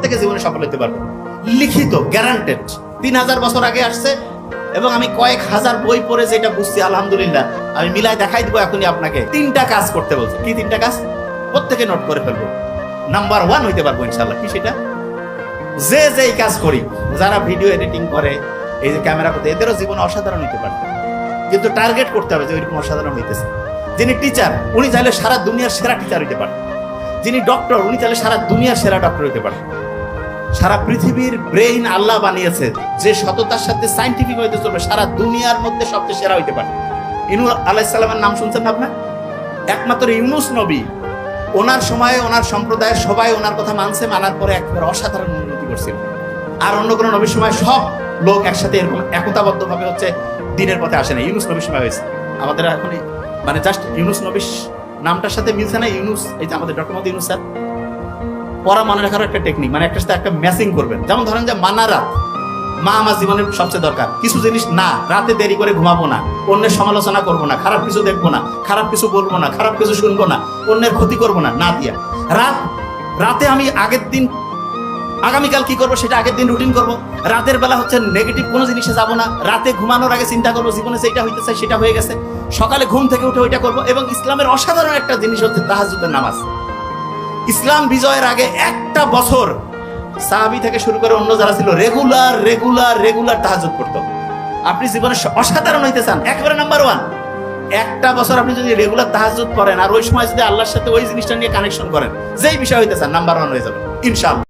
থেকে জীবনে সফল হতে পারবেন, লিখিত গ্যারান্টেড। 3000 বছর আগে আসছে এবং আমি কয়েক হাজার বই পড়ে যেটা বুঝছি, আলহামদুলিল্লাহ আমি মিলাই দেখাই দিব এখনই আপনাকে। 3টা কাজ করতে বলছে। কি 3টা কাজ? প্রত্যেকে নোট করে ফেলবো। নাম্বার 1 হইতে পারবো ইনশাল্লাহ। কি সেটা? যেই কাজ করি, যারা ভিডিও এডিটিং করে, এই যে ক্যামেরা করতে, এদেরও জীবন অসাধারণ হইতে পারে, কিন্তু টার্গেট করতে হবে যে ওইরকম অসাধারণ হইতেছে। যিনি টিচার, উনি চাইলে সারা দুনিয়ার সেরা টিচার হইতে পারেন। যিনি ডক্টর, উনি চাইলে সারা দুনিয়ার সেরা ডক্টর হইতে পারেন। সারা পৃথিবীর ব্রেইন আল্লাহ বানিয়েছে, যে সততার সাথে সাইন্টিফিক হইতে চলবে, সারা দুনিয়ার মধ্যে সবচেয়ে সেরা হইতে পারে। ইউনূস আলাইহিস সালামের নাম শুনছেন না আপনার? একমাত্র ইউনূস নবী, ওনার সময়ে ওনার সম্প্রদায়ের সবাই ওনার কথা মানছে, মানার পরে একবার অসাধারণ উন্নতি করছিল। আর অন্য কোনো নবীর সময় সব লোক একসাথে এরকম একতাবদ্ধ ভাবে হচ্ছে দিনের পথে আসে না। ইউনূস নবীর সময় হয়েছে। আমাদের এখন মানে জাস্ট ইউনূস নবীর নামটার সাথে মিলছে না। ইউনূস, এই যে আমাদের ডক্টর মোহাম্মদ ইউনূস স্যার, পড়া মনে রাখার একটা টেকনিক, মানে একটার সাথে একটা ম্যাচিং করবেন। যেমন ধরেন যে মানা রাত, মা আমার জীবনের সবচেয়ে দরকার। কিছু জিনিস না, রাতে দেরি করে ঘুমাবো না, অন্যের সমালোচনা করবো না, খারাপ কিছু দেখবো না, খারাপ কিছু বলবো না, খারাপ কিছু শুনবো না, অন্যের ক্ষতি করবো না, না দিয়া রাতে আমি আগের দিন আগামীকাল কি করবো সেটা আগের দিন রুটিন করবো। রাতের বেলা হচ্ছে নেগেটিভ কোনো জিনিসে যাবো না। রাতে ঘুমানোর আগে চিন্তা করবো জীবনে যেটা হইতে চাই সেটা হয়ে গেছে, সকালে ঘুম থেকে উঠে ওইটা করবো। এবং ইসলামের অসাধারণ একটা জিনিস হচ্ছে তাহাজ্জুদের নামাজ। ইসলাম বিজয়ের আগে একটা বছর সাহাবী থেকে শুরু করে অন্য যারা ছিল রেগুলার তাহাজ্জুদ করতো। আপনি জীবনে অসাধারণ হইতে চান, একেবারে নাম্বার 1, একটা বছর আপনি যদি রেগুলার তাহাজ্জুদ করেন আর ওই সময় যদি আল্লাহর সাথে ওই জিনিসটা নিয়ে কানেকশন করেন, যেই বিষয় হইতে চান, নাম্বার 1 হয়ে যাবে ইনশাআল্লাহ।